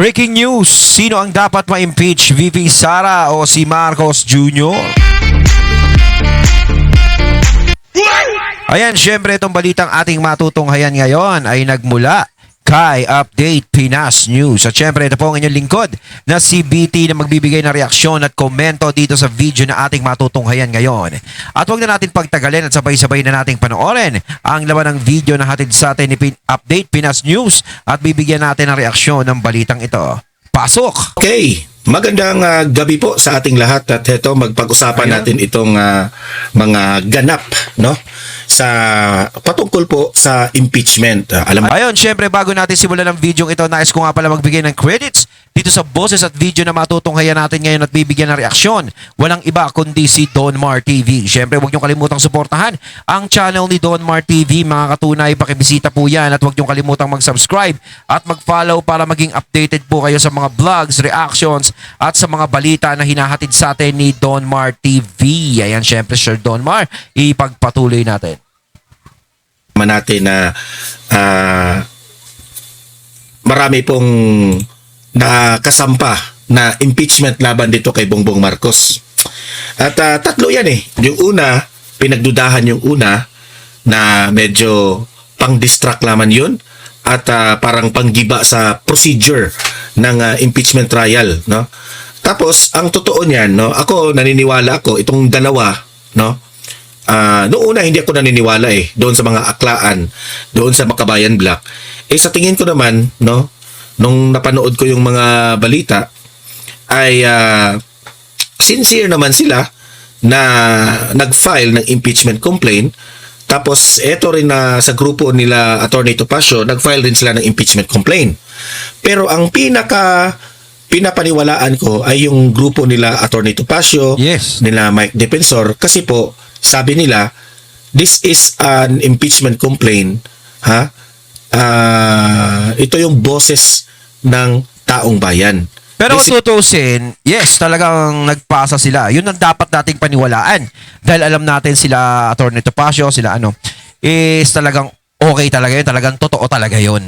Breaking news, sino ang dapat ma-impeach? VP Sara o si Marcos Jr.? Ayan, syempre itong balitang ating matutunghayan ngayon ay nagmula kay Update Pinas News. At syempre ito po ang inyong lingkod na si BT na magbibigay ng reaksyon at komento dito sa video na ating matutunghayan ngayon. At huwag na natin pagtagalin at sabay-sabay na nating panoorin ang laman ng video na hatid sa atin ni Update Pinas News at bibigyan natin ng reaksyon ng balitang ito. Pasok! Okay, magandang gabi po sa ating lahat at ito magpag-usapan natin itong mga ganap, no? Sa patungkol po sa impeachment. Ayun, syempre bago natin simulan ang video ito, nais ko nga pala magbigay ng credits dito sa boses at video na matutunghayan natin ngayon at bibigyan ng reaksyon. Walang iba kundi si Don Mar TV. Syempre huwag niyong kalimutang suportahan ang channel ni Don Mar TV. Mga katunay, pakibisita po yan at huwag niyong kalimutang mag-subscribe at mag-follow para maging updated po kayo sa mga vlogs, reactions at sa mga balita na hinahatid sa atin ni Don Mar TV. Ayan, syempre Sir Don Mar, ipagpatuloy natin natin na marami pong nakasampa na impeachment laban dito kay Bongbong Marcos. At tatlo yan eh. Yung una, pinagdudahan yung una na medyo pang-distract laman yun at parang panggiba sa procedure ng impeachment trial, no? Tapos ang totoo niyan, no, ako naniniwala ako itong dalawa, no? Noong una hindi ako naniniwala doon sa mga aklaan, doon sa Makabayan Black. Sa tingin ko naman, no, nung napanood ko yung mga balita ay sincere naman sila na nag-file ng impeachment complaint. Tapos eto rin na sa grupo nila Attorney Topacio, nag-file rin sila ng impeachment complaint. Pero ang pinapaniwalaan ko ay yung grupo nila Attorney Topacio, yes, nila Mike Defensor, kasi po sabi nila this is an impeachment complaint, ito yung boses ng taong bayan. Pero kung tutusin, yes, talagang nagpasa sila. Yun ang dapat nating paniwalaan. Dahil alam natin sila Attorney Topacio, sila is talagang okay talaga yun. Talagang totoo talaga yun.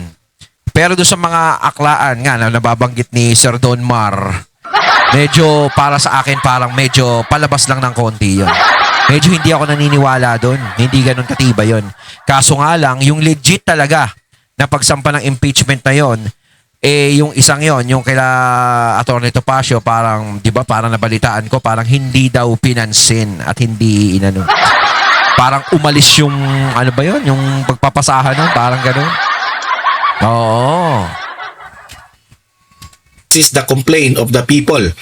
Pero doon sa mga aklaan nga na nababanggit ni Sir Don Mar, medyo para sa akin parang medyo palabas lang ng konti yun. Medyo hindi ako naniniwala doon. Hindi ganun katiba yun. Kaso nga lang, yung legit talaga na pagsampa ng impeachment na yun, yung isang yon, yung kila Attorney Topacio, parang, di ba, parang nabalitaan ko, parang hindi daw pinansin at hindi parang umalis yung, ano ba yun, yung pagpapasahan nun, parang ganun. Oo. This is the complaint of the people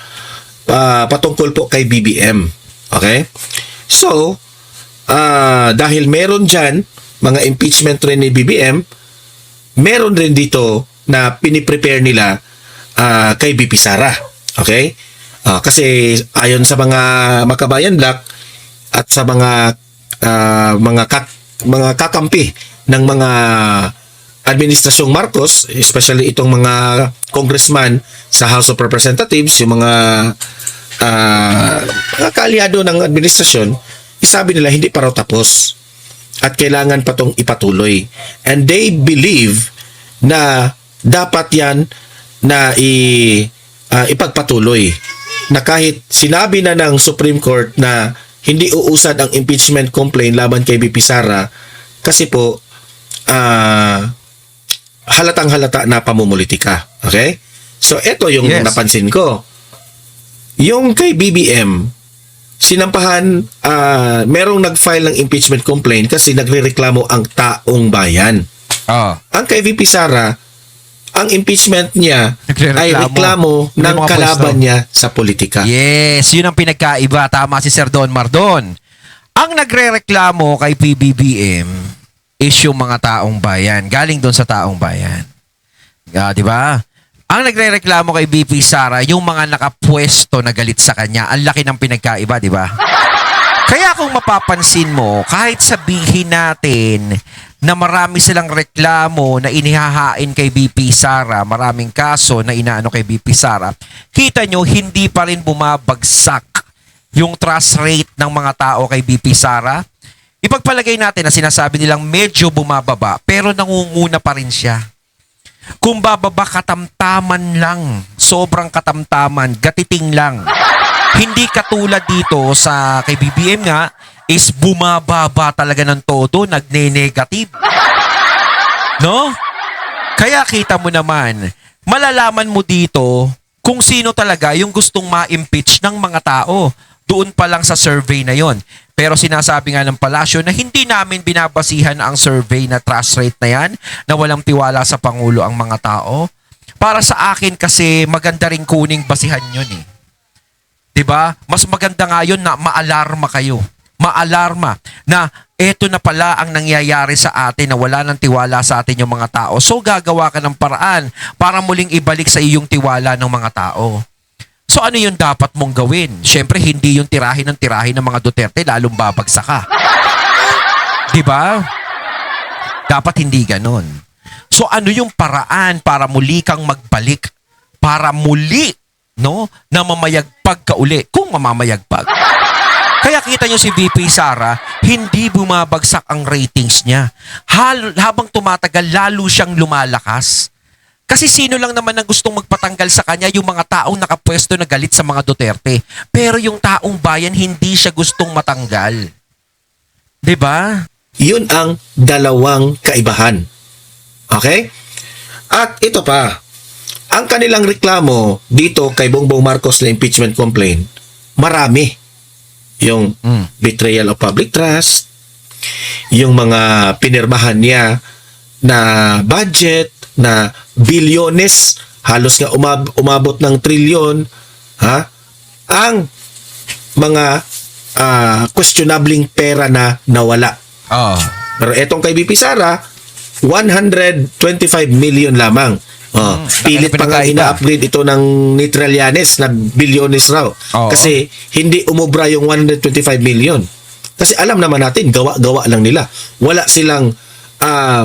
patungkol po kay BBM. Okay? So, dahil meron dyan mga impeachment rin ni BBM, meron rin dito na piniprepare nila kay BP Sara. Okay? Kasi ayon sa mga Makabayan Black at sa mga kakampi ng mga Administrasyong Marcos, especially itong mga congressman sa House of Representatives, yung mga kaalyado ng administrasyon, isabi nila hindi pa raw tapos at kailangan pa itong ipatuloy. And they believe na dapat yan na ipagpatuloy. Na kahit sinabi na ng Supreme Court na hindi uusad ang impeachment complaint laban kay BP Sara kasi po halatang-halata na pamumulitika. Okay? So, ito yung napansin ko. Yung kay BBM, sinampahan, merong nag-file ng impeachment complaint kasi nagrereklamo ang taong bayan. Ang kay VP Sara, ang impeachment niya ay reklamo ng kalaban niya sa politika. Yes, yun ang pinagkaiba. Tama si Sir Don Mardon. Ang nagrereklamo kay PBBM is yung mga taong bayan. Galing doon sa taong bayan. Di ba? Ang nagrereklamo kay BP Sara, yung mga nakapwesto na galit sa kanya, ang laki ng pinagkaiba, di ba? Kaya kung mapapansin mo, kahit sabihin natin na marami silang reklamo na inihahain kay BP Sara, maraming kaso na inaano kay BP Sara, kita nyo, hindi pa rin bumabagsak yung trust rate ng mga tao kay BP Sara. Ipagpalagay natin na sinasabi nilang medyo bumababa, pero nangunguna pa rin siya. Kung bababa, katamtaman lang. Sobrang katamtaman. Gatiting lang. Hindi katulad dito sa kay BBM nga, is bumababa talaga ng todo, nagne-negative. No? Kaya kita mo naman, malalaman mo dito kung sino talaga yung gustong ma-impeach ng mga tao. Doon pa lang sa survey na yon. Pero sinasabi nga ng palasyo na hindi namin binabasihan ang survey na trust rate na yan, na walang tiwala sa Pangulo ang mga tao. Para sa akin kasi maganda rin kuning basihan yun eh. 'Di ba? Mas maganda nga yun na maalarma kayo. Maalarma na eto na pala ang nangyayari sa atin, na wala ng tiwala sa atin yung mga tao. So gagawa ka ng paraan para muling ibalik sa iyo yung tiwala ng mga tao. So ano yung dapat mong gawin? Siyempre hindi yung tirahin ng mga Duterte, lalong babagsak ka. 'Di ba? Dapat hindi ganon. So ano yung paraan para muli kang magbalik? Para muli, no, na mamayagpag ka uli, kung mamamayagpag. Kaya kita nyo si VP Sara, hindi bumabagsak ang ratings niya. Habang tumatagal, lalo siyang lumalakas. Kasi sino lang naman ang gustong magpatanggal sa kanya? Yung mga taong nakapwesto na galit sa mga Duterte. Pero yung taong bayan, hindi siya gustong matanggal. 'Di ba? Yun ang dalawang kaibahan. Okay? At ito pa, ang kanilang reklamo dito kay Bongbong Marcos na impeachment complaint, marami. Yung betrayal of public trust, yung mga pinirmahan niya na budget, na bilyones, halos nga umabot ng trilyon, ha? Ang mga questionabling pera na nawala. Oh. Pero etong kay BP Sara, 125 million lamang. Pilit pa nga ina-upgrade ito ng ni Trillanes na bilyones raw. Kasi hindi umubra yung 125 million. Kasi alam naman natin, gawa-gawa lang nila. Wala silang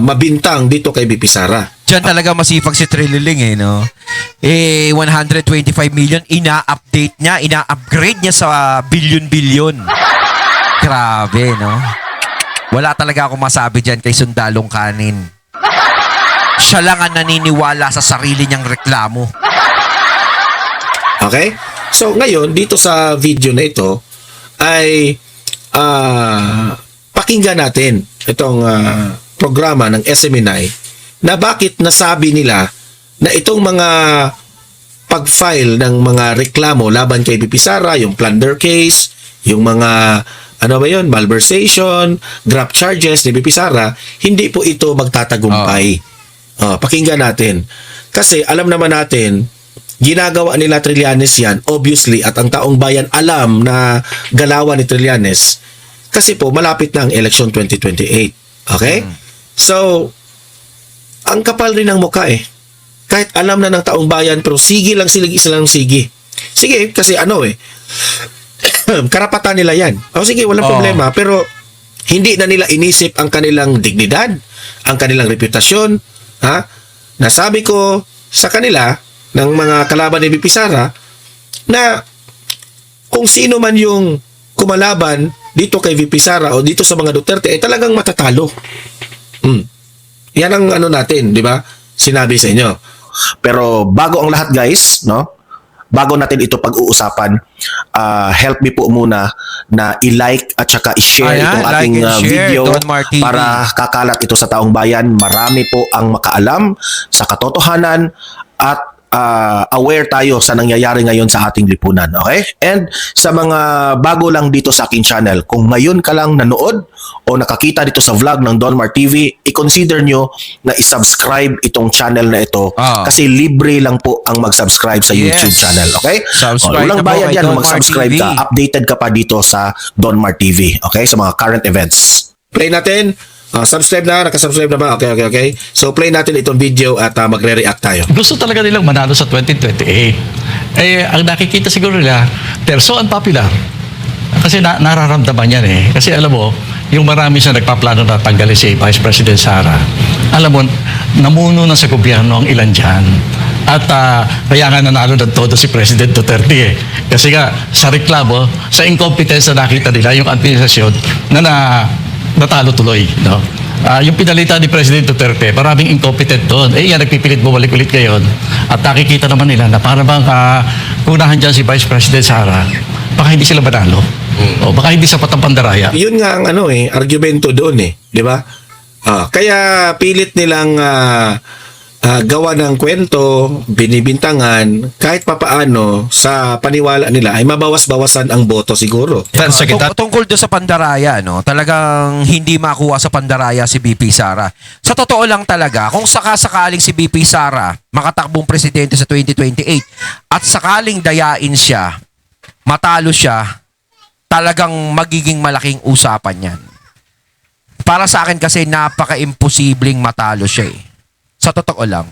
mabintang dito kay BP Sara. Diyan talaga masipag si Trililing eh, no? 125 million, ina-update niya, ina-upgrade niya sa bilyon-bilyon. Grabe, no? Wala talaga akong masabi dyan kay Sundalong Kanin. Siya lang ang naniniwala sa sarili niyang reklamo. Okay? So, ngayon, dito sa video na ito, ay pakinggan natin itong programa ng SMNI na bakit nasabi nila na itong mga pag-file ng mga reklamo laban kay BP Sara, yung plunder case, yung mga malversation, graft charges ni BP Sara, hindi po ito magtatagumpay. Pakinggan natin. Kasi alam naman natin, ginagawa nila Trillanes yan, obviously, at ang taong bayan alam na galawan ni Trillanes kasi po malapit na ang election 2028. Okay? So, ang kapal rin ng mukha eh. Kahit alam na ng taong bayan, pero sige lang sila ng sige. Sige, kasi karapatan nila yan. Sige, walang problema. Pero hindi na nila inisip ang kanilang dignidad, ang kanilang reputasyon. Nasabi ko sa kanila, ng mga kalaban ni BP Sara, na kung sino man yung kumalaban dito kay VP Sara o dito sa mga Duterte, ay talagang matatalo. Yan ang natin, di ba? Sinabi sa inyo. Pero bago ang lahat guys, no? Bago natin ito pag-uusapan, help me po muna na i-like at saka i-share itong ating video para kakalat ito sa taong bayan. Marami po ang makaalam sa katotohanan at aware tayo sa nangyayari ngayon sa ating lipunan. Okay? And sa mga bago lang dito sa aking channel, kung ngayon ka lang nanood o nakakita dito sa vlog ng Donmar TV, i-consider nyo na i-subscribe itong channel na ito kasi libre lang po ang mag-subscribe sa YouTube channel. Okay? Walang bayad yan, mag-subscribe ka. Updated ka pa dito sa Donmar TV. Okay? Sa mga current events. Play natin. Subscribe na, nakasubscribe na ba? Okay. So play natin itong video at magre-react tayo. Gusto talaga nilang manalo sa 2028. Ang nakikita siguro nila, they're so unpopular. Kasi nararamdaman yan eh. Kasi alam mo, yung marami sa nagpaplano na tanggalin si Vice President Sara, alam mo, namuno na sa gobyerno ang ilan dyan. At kaya nga nanalo ng todo si President Duterte eh. Kasi nga, sa reklamo, sa incompetence na nakita nila yung administrasyon na natalo tuloy, no? yung pinalitan ni President Duterte, maraming incompetent doon. Yan, nagpipilit bumalik ulit ngayon. At nakikita naman nila na para bang kunahan dyan si Vice President Sara, baka hindi sila manalo. O baka hindi sapat ang pandaraya. Yun nga ang argumento doon di ba? Kaya pilit nilang gawa ng kwento, binibintangan, kahit papaano sa paniwala nila ay mabawas-bawasan ang boto siguro. Tungkol doon sa pandaraya, no, talagang hindi makuha sa pandaraya si BP Sara. Sa totoo lang talaga, kung sakasakaling si BP Sara makatakbong presidente sa 2028 at sakaling dayain siya, matalo siya, talagang magiging malaking usapan yan. Para sa akin kasi napaka-imposibleng matalo siya Sa totoo lang.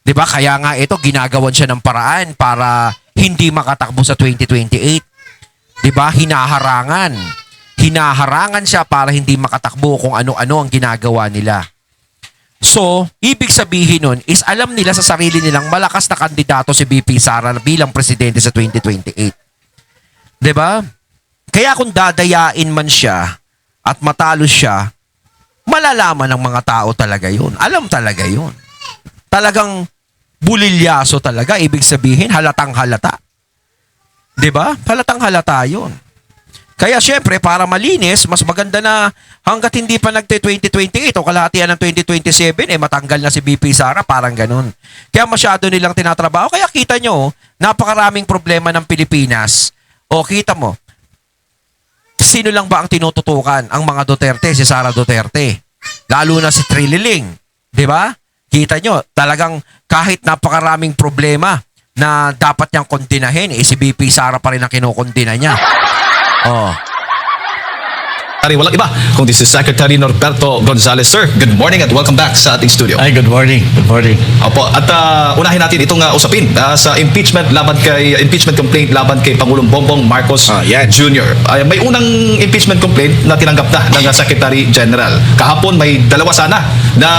'Di ba? Kaya nga ito ginagawan siya ng paraan para hindi makatakbo sa 2028. 'Di ba? Hinaharangan. Hinaharangan siya para hindi makatakbo kung ano-ano ang ginagawa nila. So, ibig sabihin nun is alam nila sa sarili nilang malakas na kandidato si BP Sara bilang presidente sa 2028. 'Di ba? Kaya kung dadayain man siya at matalo siya, malalaman ng mga tao talaga yun. Alam talaga yun. Talagang bulilyaso talaga. Ibig sabihin, halatang halata. 'Di ba? Halatang halata yun. Kaya syempre, para malinis, mas maganda na hanggat hindi pa nagte-2028 o kalahatian ng 2027, matanggal na si BP Sara, parang ganun. Kaya masyado nilang tinatrabaho. Kaya kita nyo, napakaraming problema ng Pilipinas. O kita mo, sino lang ba ang tinututukan? Ang mga Duterte, si Sara Duterte. Lalo na si Trililing. 'Di ba? Kita nyo, talagang kahit napakaraming problema na dapat niyang kondinahin, si BP Sara pa rin ang kinukondina niya. Oh. Walang iba kung this is Secretary Norberto Gonzales. Sir, good morning at welcome back sa ating studio. Ay, good morning. Good morning. Opo, at unahin natin itong usapin sa impeachment complaint laban kay Pangulong Bongbong Marcos yan. Jr. May unang impeachment complaint na tinanggap na ng Secretary General. Kahapon may dalawa sana na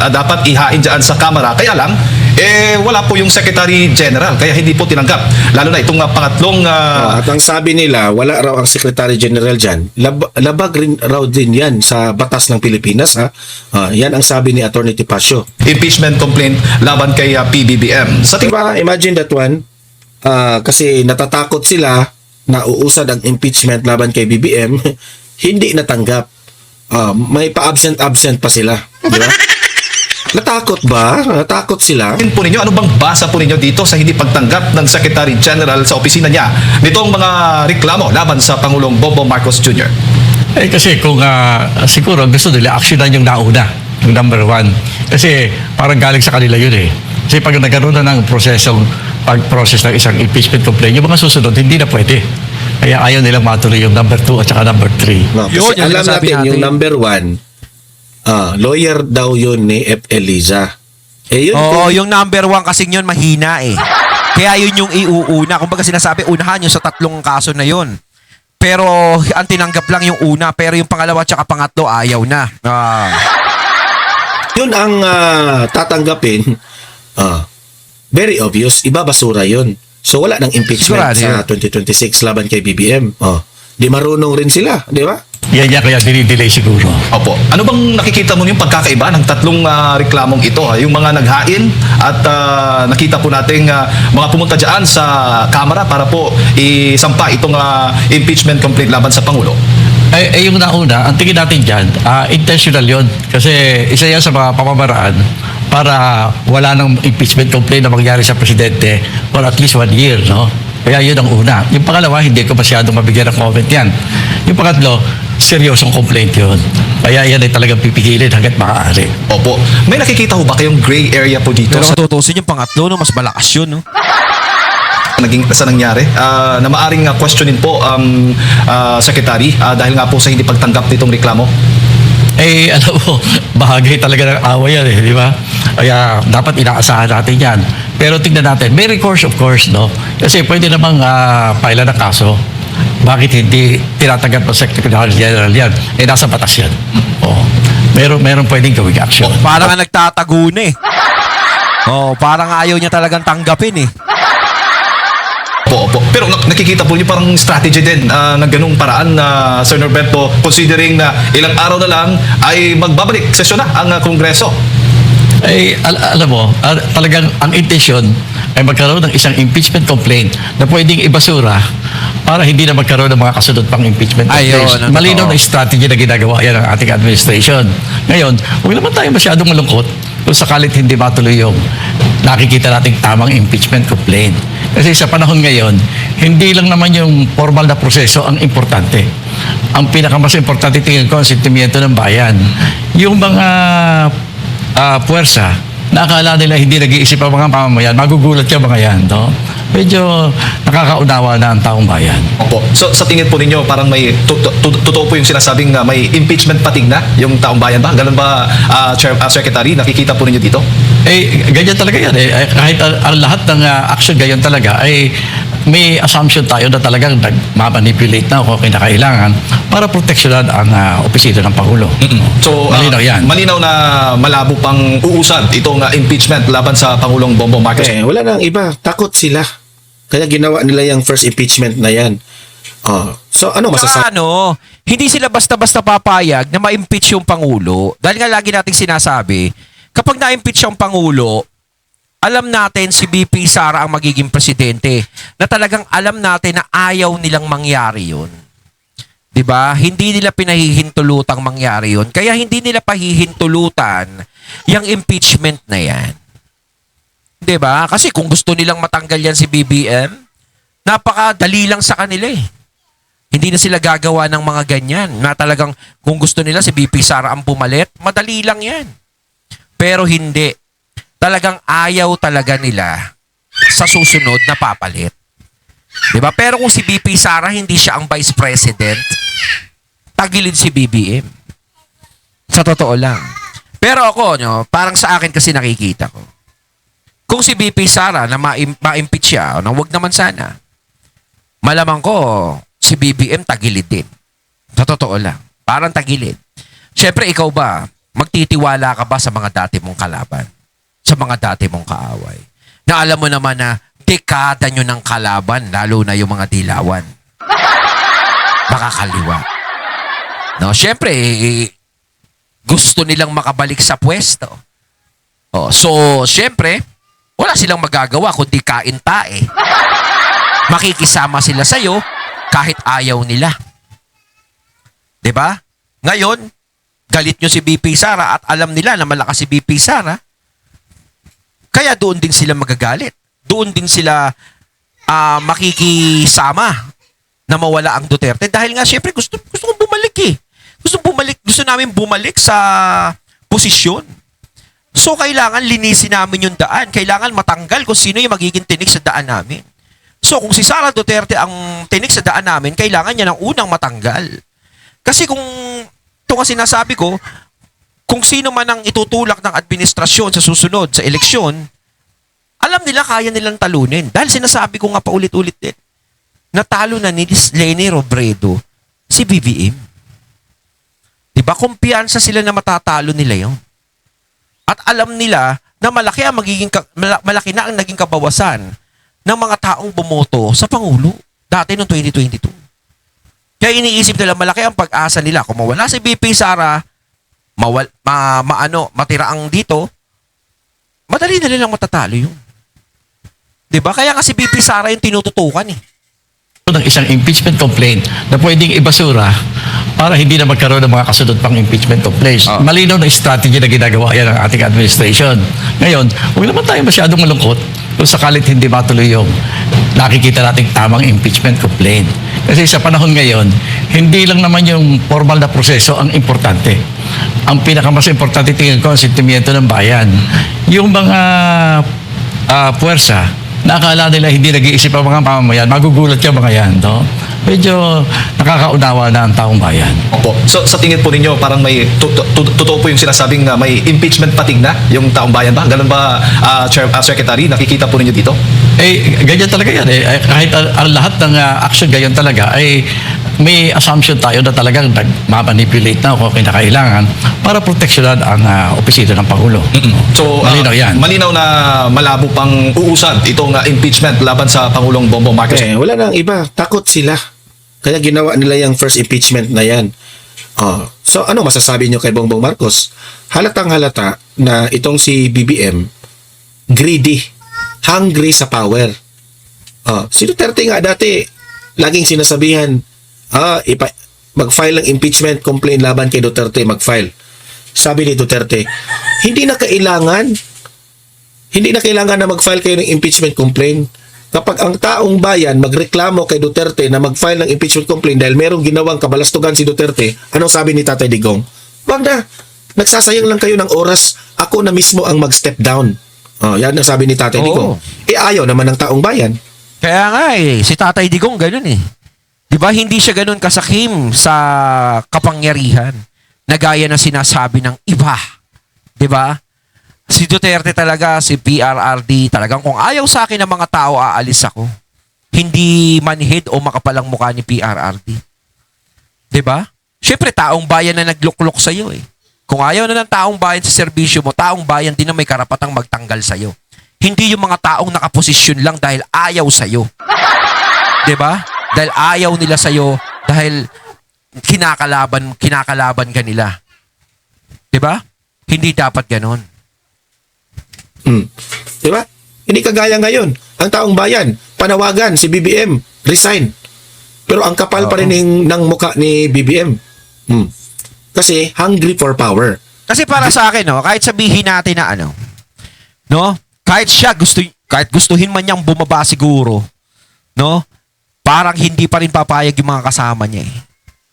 dapat ihain dyan sa Kamara. Kaya lang, wala po yung Secretary General. Kaya hindi po tinanggap. Lalo na itong pangatlong... at ang sabi nila, wala raw ang Secretary General dyan. Labag rin raw din yan sa batas ng Pilipinas. Yan ang sabi ni Atty. Tipacio. Impeachment complaint laban kay PBBM. Sa Diba, imagine that one. Kasi natatakot sila na uusad ang impeachment laban kay BBM. Hindi natanggap. May pa-absent pa sila. Diba? Natakot ba? Natakot sila? po ninyo, ano bang basa po ninyo dito sa hindi pagtanggap ng Secretary General sa opisina niya nitong mga reklamo laban sa Pangulong Bongbong Marcos Jr.? Kasi kung siguro gusto nila aksyonan yung nauna, yung number 1. Kasi parang galing sa kanila yun Kasi pag nagkaroon na ng pag-process ng isang impeachment complaint, yung mga susunod, hindi na pwede. Kaya ayaw nilang matuloy yung number 2 at saka number 3. No, kasi alam natin yung number 1, lawyer daw yun ni F. Eliza. Yun Yung number 1 kasi yun mahina Kaya yun yung iuuna. Kung baga sinasabi, unahan yung sa 3 kaso na yun. Pero ang tinanggap lang yung una, pero yung pangalawa at pangatlo ayaw na. Yun ang tatanggapin. Very obvious, iba basura yun. So wala nang impeachment sa 2026 laban kay BBM. Di marunong rin sila, di ba? Yan kaya dinidelay siguro. Opo. Ano bang nakikita mo yung pagkakaiba ng tatlong reklamong ito? Yung mga naghain at nakita po nating mga pumunta dyan sa Kamara para po isampa itong impeachment complaint laban sa Pangulo. Yung nauna, ang tingin natin dyan, intentional yon. Kasi isa yan sa mga pamamaraan para wala nang impeachment complaint na mangyari sa presidente for at least 1 year, no? Kaya yun ang una. Yung pangalawa, hindi ko masyadong mabigyan ng comment yan. Yung pangatlo, seryosong complaint yun. Kaya yan ay talagang pipigilin hanggat maaari. Opo. May nakikita ho ba kayong gray area po dito? Pero kung tutusin yung pangatlo, no, mas malakas yun, no? Sa nangyari na maaring questionin po ang Secretary dahil nga po sa hindi pagtanggap nitong reklamo? Alam mo, bahagi talaga ng away yan di ba? Kaya dapat inaasahan natin yan. Pero tingnan natin, may recourse of course, no? Kasi pwede namang paila ng kaso. Bakit hindi tinatanggap ng Secretary General yan? Nasa batas yan. Meron pwedeng gawing action. Parang nga nagtatago na parang ayaw niya talagang tanggapin Opo. Pero nakikita po niyo parang strategy din na ganung paraan na Sir Norberto, considering na ilang araw na lang ay magbabalik sesyon na ang Kongreso. Alam mo, talagang ang intention ay magkaroon ng isang impeachment complaint na pwedeng ibasura para hindi na magkaroon ng mga kasunod pang impeachment complaints. Ayun, Malinaw totoo. na strategy na ginagawa yan ng ating administration. Ngayon, huwag naman tayo masyadong malungkot kung sakalit hindi matuloy yung nakikita nating tamang impeachment complaint. Kasi sa panahon ngayon, hindi lang naman yung formal na proseso ang importante. Ang pinakamas importante tingin ko ang sentimiento ng bayan. Yung mga puwersa na akala nila hindi nag-iisip ang mga mamamayan, magugulat yung mga yan, no? Medyo nakakaunawa na ang taong bayan. Opo. So sa tingin po ninyo parang may totoo po yung sinasabing na may impeachment fatigue na yung taong bayan ba? Ganun ba, Secretary? Nakikita po ninyo dito? Ganyan talaga yan. Kahit ang lahat ng action ganyan talaga, may assumption tayo na talagang nagmamanipulate na kung kinakailangan para proteksyonan ang opisina ng Pangulo. So, Malinaw yan. Malinaw na malabo pang uusad itong impeachment laban sa Pangulong Bongbong Marcos. Wala nang iba. Takot sila. Kaya ginawa nila yung first impeachment na yan. So, ano masasabi? Saka hindi sila basta-basta papayag na ma-impeach yung Pangulo. Dahil nga lagi nating sinasabi, kapag na-impeach yung Pangulo, alam natin si BP Sara ang magiging presidente, na talagang alam natin na ayaw nilang mangyari yun. 'Di ba? Hindi nila pinahihintulutang mangyari yun. Kaya hindi nila pahihintulutan yung impeachment na yan. 'Di ba? Kasi kung gusto nilang matanggal yan si BBM, napakadali lang sa kanila eh. Hindi na sila gagawa ng mga ganyan. Na talagang kung gusto nila si BP Sara ang pumalit, madali lang yan. Pero hindi. Talagang ayaw talaga nila sa susunod na papalit. Diba? Pero kung si BP Sara hindi siya ang vice president, tagilid si BBM. Sa totoo lang. Pero ako, parang sa akin kasi nakikita ko. Kung si BP Sara na ma-impeach siya, wag naman sana, malamang ko si BBM tagilid din. Sa totoo lang. Parang tagilid. Siyempre, ikaw ba, magtitiwala ka ba sa mga dati mong kalaban? Sa mga dati mong kaaway? Na alam mo naman na dekada nyo ng kalaban, lalo na yung mga dilawan. Makakaliwa. No, siyempre, gusto nilang makabalik sa pwesto. So, siyempre, wala silang magagawa kundi kain-tae. Makikisama sila sa'yo kahit ayaw nila. 'Di ba? Ngayon, galit nyo si BP Sara at alam nila na malakas si BP Sara, kaya doon din sila magagalit. Doon din sila makikisama na mawala ang Duterte. Dahil nga, syempre, gusto kong bumalik eh. Gusto namin bumalik sa posisyon. So, kailangan linisin namin yung daan. Kailangan matanggal kung sino yung magiging tinik sa daan namin. So, kung si Sara Duterte ang tinik sa daan namin, kailangan niya ng unang matanggal. Kasi kung ito nga sinasabi ko, kung sino man ang itutulak ng administrasyon sa susunod, sa eleksyon, alam nila kaya nilang talunin. Dahil sinasabi ko nga paulit-ulit din, natalo na ni Leni Robredo si BBM. Diba? Kumpiyansa sila na matatalo nila yun. At alam nila na malaki na ang naging kabawasan ng mga taong bumoto sa Pangulo dati noong 2022. Kaya iniisip nila malaki ang pag-asa nila. Kung mawala si BP Sara, matira ang dito, madali na nilang matatalo yun. Diba? Kaya kasi BP Sara yung tinututukan eh. Ng isang impeachment complaint na pwedeng ibasura para hindi na magkaroon ng mga kasunod pang impeachment complaints. Malinaw na strategy na ginagawa yan ng ating administration. Ngayon, huwag naman tayo masyadong malungkot kung sakalit hindi matuloy yung nakikita nating tamang impeachment complaint. Kasi sa panahon ngayon, hindi lang naman yung formal na proseso ang importante. Ang pinakamas importante tingin ko ang sentimiento ng bayan. Yung mga puwersa na akala nila hindi nag-iisip ang mga mamamayan, magugulat yung mga yan, no? Medyo nakakaunawa na ang taong bayan. Opo. So sa tingin po ninyo parang may totoo po yung sinasabing na may impeachment fatigue na yung taong bayan ba? Ganun ba, Secretary? Nakikita po ninyo dito? Ganyan talaga yan. Kahit ang lahat ng action ganyan talaga, may assumption tayo na talagang nagmamanipulate na kung kinakailangan para proteksyonan ang opisina ng Pangulo. So, Malinaw yan. malinaw na malabo pang uusad itong impeachment laban sa Pangulong Bongbong Marcos. Wala nang iba. Takot sila. Kaya ginawa nila yung first impeachment na yan. So, ano masasabi nyo kay Bongbong Marcos? Halatang halata na itong si BBM, greedy, hungry sa power. Si Duterte nga dati, laging sinasabihan, mag-file ng impeachment complaint laban kay Duterte, mag-file. Sabi ni Duterte, hindi na kailangan na mag-file kayo ng impeachment complaint. Kapag ang taong bayan magreklamo kay Duterte na mag-file ng impeachment complaint dahil merong ginawang kabalastugan si Duterte, anong sabi ni Tatay Digong? Wag na. Nagsasayang lang kayo ng oras. Ako na mismo ang mag-step down. Yan ang sabi ni Tatay Digong. Ayaw naman ng taong bayan. Kaya nga si Tatay Digong ganun eh. 'Di ba hindi siya ganun kasakim sa kapangyarihan na gaya na sinasabi ng iba. 'Di ba? Si Duterte talaga, si PRRD, talagang kung ayaw sa akin ng mga tao, aalis ako. Hindi manhid o makapalang mukha ni PRRD. 'Di ba? Siyempre, taong bayan na nagluklok sa'yo eh. Kung ayaw na ng taong bayan sa serbisyo mo, taong bayan din na may karapatang magtanggal sa'yo. Hindi yung mga taong nakaposisyon lang dahil ayaw sa'yo. 'Di ba? Dahil ayaw nila sa'yo, dahil kinakalaban ka nila. 'Di ba? Hindi dapat ganon. Diba? Hindi kagaya ngayon. Ang taong bayan, panawagan si BBM, resign. Pero ang kapal pa rin ng mukha ni BBM. Kasi hungry for power. Kasi para sa akin, kahit sabihin natin na kahit gustuhin man niyang bumaba siguro, parang hindi pa rin papayag yung mga kasama niya eh.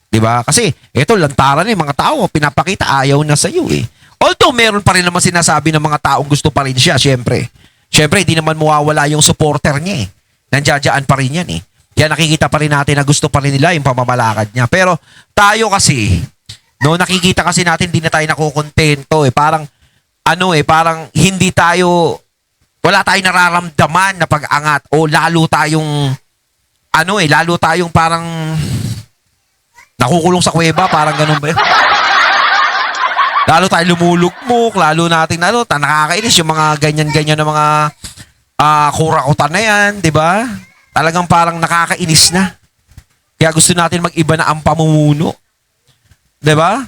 'Di ba? Kasi ito lantaran mga tao, pinapakita ayaw na sa iyo eh. Although meron pa rin naman sinasabi ng mga taong gusto pa rin siya, syempre. Syempre, hindi naman mawawala yung supporter niya eh. Nandiyan pa rin yan eh. Kaya nakikita pa rin natin na gusto pa rin nila yung pamamalakad niya. Pero tayo kasi, nakikita kasi natin hindi na tayo nakukontento eh. Parang, parang hindi tayo, wala tayong nararamdaman na pag-angat o lalo tayong parang nakukulong sa kuweba, parang ganun ba yun? Lalo tayo lumulugmok, lalo nakakainis yung mga ganyan-ganyan na mga kurakutan na yan, di ba? Talagang parang nakakainis na. Kaya gusto natin mag-iba na ang pamumuno. Di ba?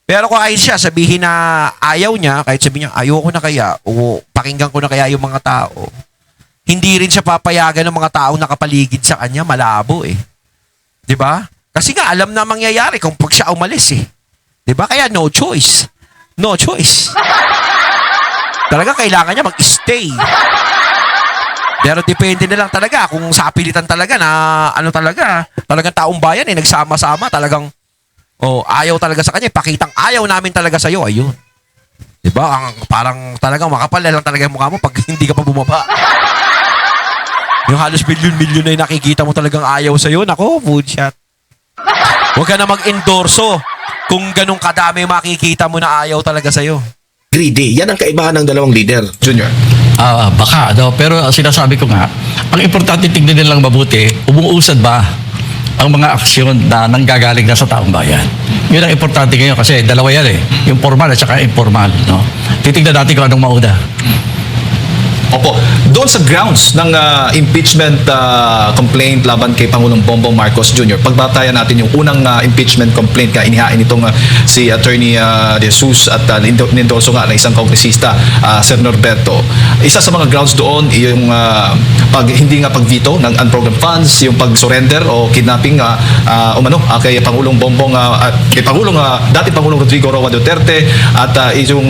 Pero kung ayun siya, sabihin na ayaw niya, kahit sabihin niya, ayoko na kaya, o pakinggan ko na kaya yung mga tao, hindi rin siya papayagan ng mga taong nakapaligid sa kanya, malabo eh. Di ba? Kasi nga, alam na mangyayari kung pag siya umalis eh. Di ba? Kaya no choice. No choice. Talaga kailangan niya mag-stay. Pero depende na lang talaga kung sa pilitan talaga na talagang taong bayan nagsama-sama talagang ayaw talaga sa kanya, pakitang ayaw namin talaga sa iyo, ayun. 'Di ba? Parang talagang makapal na lang talaga yung mukha mo pag hindi ka pa bumaba. Yung halos milyon-milyon na nakikita mo talagang ayaw sa iyo, nako, food shot. Huwag ka na mag-endorso kung ganun kadami makikita mo na ayaw talaga sa'yo. Greedy. Yan ang kaibahan ng dalawang leader. Junior. Baka, pero sinasabi ko nga, ang importante tingnan nilang mabuti, umuusad ba ang mga aksyon na nanggagaling na sa taong bayan. Yun ang importante ngayon kasi dalawa yan eh. Yung formal at saka informal. Titignan natin kung anong mauna. Opo. Doon sa grounds ng impeachment complaint laban kay Pangulong Bongbong Marcos Jr., pagbatayan natin yung unang impeachment complaint na inihain itong si Attorney De Jesus at nindorso nga na isang kongresista, Sir Norberto. Isa sa mga grounds doon, yung hindi nga pag-veto ng unprogrammed funds, yung pag-surrender o kidnapping kay Pangulong Bongbong at kay dating Pangulong Rodrigo Roa Duterte at yung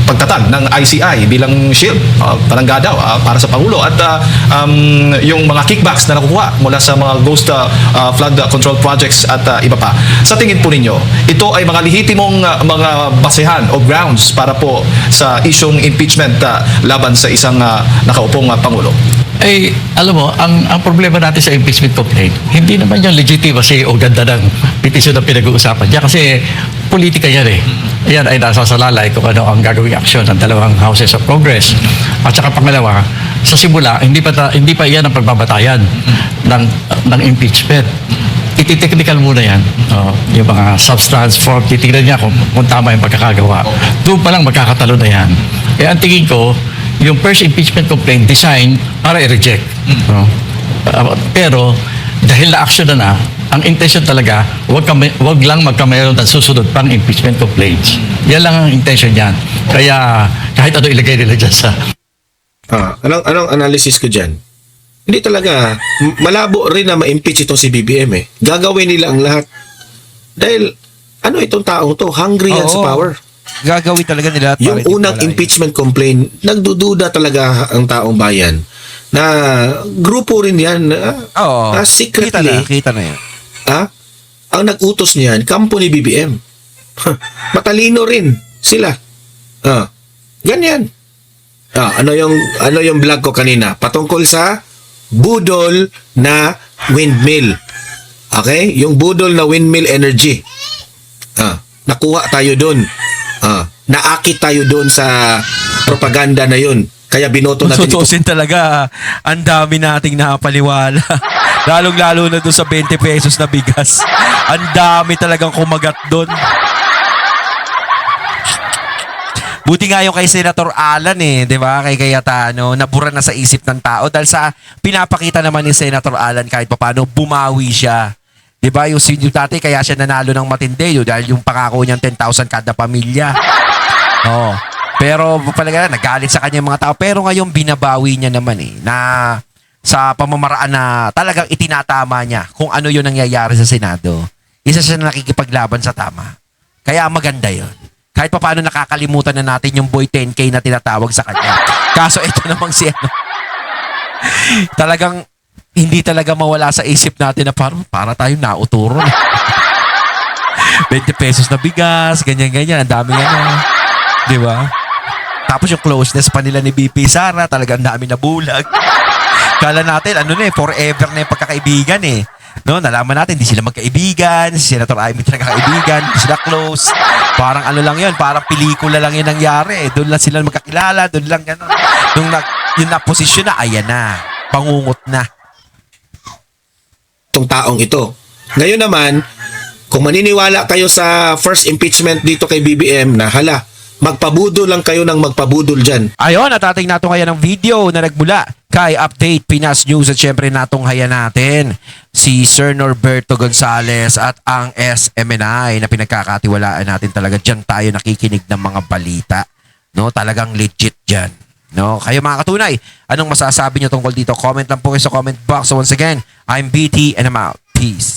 pagtatag ng ICI bilang shield palanggada para sa Pangulo at yung mga kickbacks na nakukuha mula sa mga ghost flood control projects at iba pa. Sa tingin po ninyo, ito ay mga lehitimong mga basehan o grounds para po sa isyong impeachment laban sa isang nakaupong Pangulo? Alam mo, ang problema natin sa impeachment complaint, hindi naman yung legitimacy o ganda ng petisyon na pinag-uusapan niya kasi politika yan eh. Yan ay nasa salalay kung ano ang gagawing aksyon ng dalawang houses of Congress. At saka pangalawa, sa simula, hindi pa iyan ang pagbabatayan ng impeachment. Iti-technical muna yan. Yung mga substance form, titignan niya kung tama yung pagkakagawa. Doon pa lang magkakatalo na yan. Kaya ang tingin ko, yung first impeachment complaint design para i-reject. No? Pero dahil na-action na, ang intention talaga, wag lang magkameron ng susunod pang impeachment complaints. Yan lang ang intention niyan. Kaya kahit ano ilagay nila dyan sa... Anong analysis ko dyan? Hindi talaga. Malabo rin na ma-impeach itong si BBM eh. Gagawin nila ang lahat. Dahil, itong taong to? Hungry yan sa power. Gagawin talaga nila. Yung unang impeachment complaint, nagdududa talaga ang taong bayan na grupo rin yan. Secretly. Kita na yan. Ang nag-utos niyan, kampo ni BBM. Matalino rin sila. Ganyan. Ano yung vlog ko kanina? Patungkol sa budol na windmill. Okay? Yung budol na windmill energy. Nakuha tayo doon. Naakit tayo doon sa propaganda na yun. Kaya binoto natin ito. Tutusin talaga, ang dami nating napaliwala. Lalong-lalo na doon sa 20 pesos na bigas. Ang dami talagang kumagat doon. Buti nga yung kay Senator Alan di ba? Kay Cayetano, nabura na sa isip ng tao dahil sa pinapakita naman ni Senator Alan kahit papaano bumawi siya. 'Di ba? Yung dati kaya siya nanalo ng matindi dahil yung pangako niyang 10,000 kada pamilya. Pero talaga nagalit sa kanya yung mga tao. Pero ngayon binabawi niya naman na sa pamamaraan na talagang itinatama niya kung ano yung nangyayari sa Senado. Isa siya na nakikipaglaban sa tama. Kaya maganda yun. Kahit pa paano nakakalimutan na natin yung boy 10K na tinatawag sa kanya. Kaso ito namang talagang hindi talaga mawala sa isip natin na para tayong nauturo. 20 pesos na bigas, ganyan-ganyan. Ang dami di ba? Tapos yung closeness pa nila ni BP Sara, talagang dami na bulag. Kala natin, forever na yung pagkakaibigan No, nalaman natin, hindi sila magkaibigan, si Senator Amy talaga kaibigan, hindi sila close. Parang lang yun, parang pelikula lang yun nangyari. Doon lang sila magkakilala, doon lang gano'n. Yung na-posisyon na, ayan na, pangungot na. Itong taong ito. Ngayon naman, kung maniniwala kayo sa first impeachment dito kay BBM na magpabudol lang kayo ng magpabudol dyan. Ayun, natating nato ngayon ng video na nagmula kay Update Pinas News at syempre natunghayan natin si Sir Norberto Gonzales at ang SMNI na pinagkakatiwalaan natin talaga. Dyan tayo nakikinig ng mga balita. No, talagang legit dyan. No, kayo mga katunay, anong masasabi nyo tungkol dito? Comment lang po kayo sa comment box. So once again, I'm BT and I'm out. Peace.